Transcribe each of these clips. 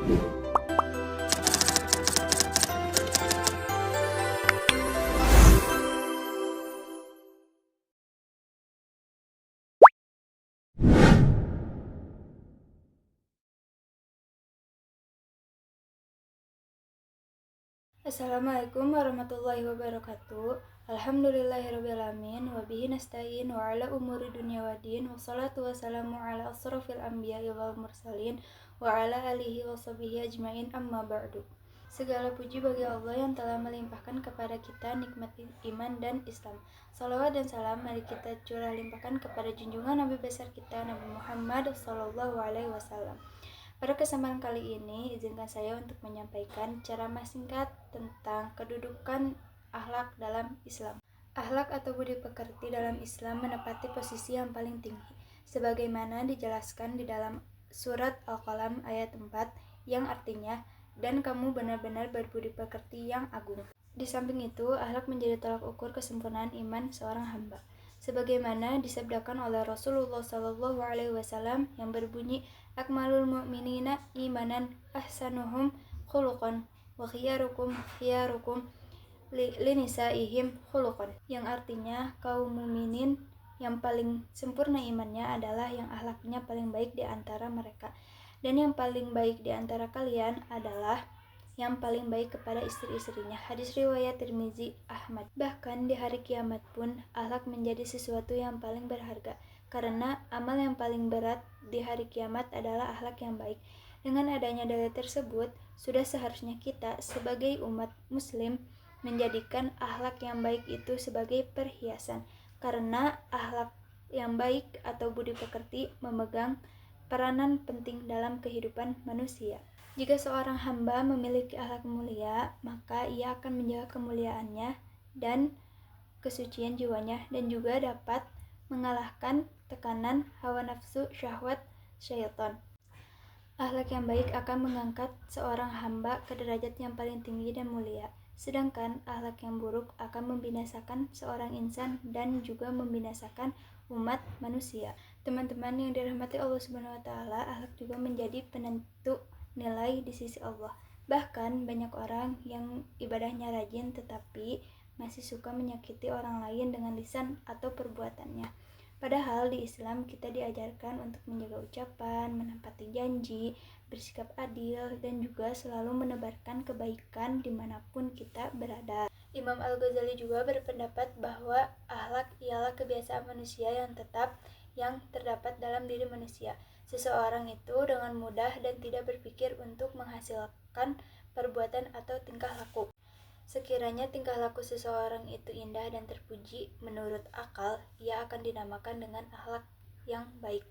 Assalamualaikum warahmatullahi wabarakatuh. Alhamdulillahirrabbilalamin. Wabihi nasta'in wa ala umuri dunia wa din. Wassalatu wassalamu ala asrafil anbiya'i wal mursalin wa ala alihi wa sahbihi ajmain, amma ba'du. Segala puji bagi Allah yang telah melimpahkan kepada kita nikmat iman dan Islam. Salawat dan salam mari kita curah limpahkan kepada junjungan Nabi besar kita, Nabi Muhammad SAW. Pada kesempatan kali ini, izinkan saya untuk menyampaikan ceramah singkat tentang kedudukan akhlak dalam Islam. Akhlak atau budi pekerti dalam Islam menempati posisi yang paling tinggi, sebagaimana dijelaskan di dalam surat Al-Qalam ayat 4, yang artinya, dan kamu benar-benar berbudi pekerti yang agung. Di samping itu, akhlak menjadi tolak ukur kesempurnaan iman seorang hamba, sebagaimana disabdakan oleh Rasulullah SAW yang berbunyi, akmalul mu'minina imanan ahsanuhum khuluqan wa khiyarukum linisaihim khuluqan, yang artinya kaum mukminin yang paling sempurna imannya adalah yang akhlaknya paling baik di antara mereka, dan yang paling baik di antara kalian adalah yang paling baik kepada istri-istrinya. Hadis riwayat Tirmizi, Ahmad. Bahkan di hari kiamat pun akhlak menjadi sesuatu yang paling berharga, karena amal yang paling berat di hari kiamat adalah akhlak yang baik. Dengan adanya dalil tersebut, sudah seharusnya kita sebagai umat muslim menjadikan akhlak yang baik itu sebagai perhiasan, karena akhlak yang baik atau budi pekerti memegang peranan penting dalam kehidupan manusia. Jika seorang hamba memiliki akhlak mulia, maka ia akan menjaga kemuliaannya dan kesucian jiwanya, dan juga dapat mengalahkan tekanan hawa nafsu syahwat syaitan. Akhlak yang baik akan mengangkat seorang hamba ke derajat yang paling tinggi dan mulia, sedangkan akhlak yang buruk akan membinasakan seorang insan dan juga membinasakan umat manusia. Teman-teman yang dirahmati Allah Subhanahu wa taala, akhlak juga menjadi penentu nilai di sisi Allah. Bahkan banyak orang yang ibadahnya rajin tetapi masih suka menyakiti orang lain dengan lisan atau perbuatannya. Padahal di Islam kita diajarkan untuk menjaga ucapan, menepati janji, bersikap adil, dan juga selalu menebarkan kebaikan dimanapun kita berada. Imam Al-Ghazali juga berpendapat bahwa akhlak ialah kebiasaan manusia yang tetap yang terdapat dalam diri manusia. Seseorang itu dengan mudah dan tidak berpikir untuk menghasilkan perbuatan atau tingkah laku. Sekiranya tingkah laku seseorang itu indah dan terpuji menurut akal, ia akan dinamakan dengan akhlak yang baik.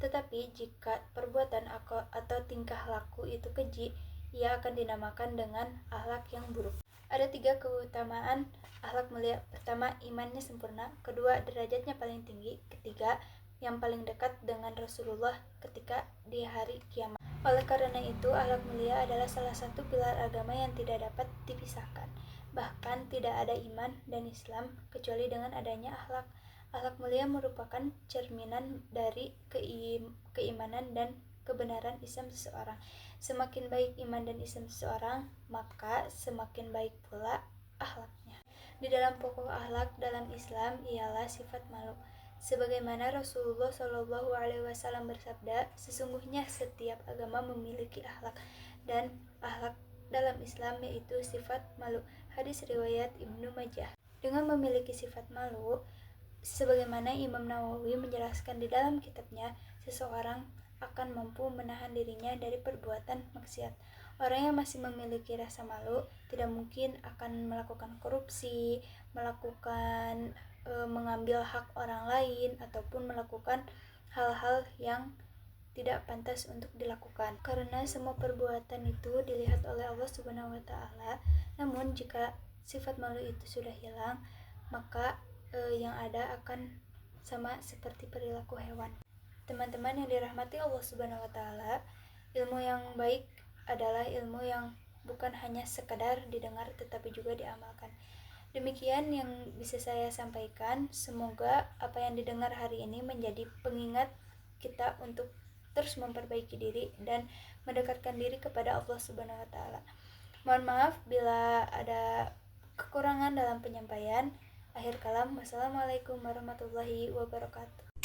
Tetapi jika perbuatan atau tingkah laku itu keji, ia akan dinamakan dengan akhlak yang buruk. Ada 3 keutamaan akhlak mulia. Pertama, imannya sempurna. Kedua, derajatnya paling tinggi. Ketiga, yang paling dekat dengan Rasulullah ketika di hari kiamat. Oleh karena itu, akhlak mulia adalah salah satu pilar agama yang tidak dapat dipisahkan. Bahkan tidak ada iman dan Islam kecuali dengan adanya akhlak. Akhlak mulia merupakan cerminan dari keimanan dan kebenaran Islam seseorang. Semakin baik iman dan Islam seseorang, maka semakin baik pula akhlaknya. Di dalam pokok akhlak dalam Islam ialah sifat malu. Sebagaimana Rasulullah SAW bersabda, sesungguhnya setiap agama memiliki akhlak, dan akhlak dalam Islam yaitu sifat malu. Hadis riwayat Ibnu Majah. Dengan memiliki sifat malu, sebagaimana Imam Nawawi menjelaskan di dalam kitabnya, seseorang akan mampu menahan dirinya dari perbuatan maksiat. Orang yang masih memiliki rasa malu tidak mungkin akan melakukan korupsi, mengambil hak orang lain, ataupun melakukan hal-hal yang tidak pantas untuk dilakukan, karena semua perbuatan itu dilihat oleh Allah Subhanahu wa taala. Namun jika sifat malu itu sudah hilang, maka yang ada akan sama seperti perilaku hewan. Teman-teman yang dirahmati Allah Subhanahu wa taala, ilmu yang baik adalah ilmu yang bukan hanya sekadar didengar tetapi juga diamalkan. Demikian yang bisa saya sampaikan. Semoga apa yang didengar hari ini menjadi pengingat kita untuk terus memperbaiki diri dan mendekatkan diri kepada Allah Subhanahu wa taala. Mohon maaf bila ada kekurangan dalam penyampaian. Akhir kalam, wassalamualaikum warahmatullahi wabarakatuh.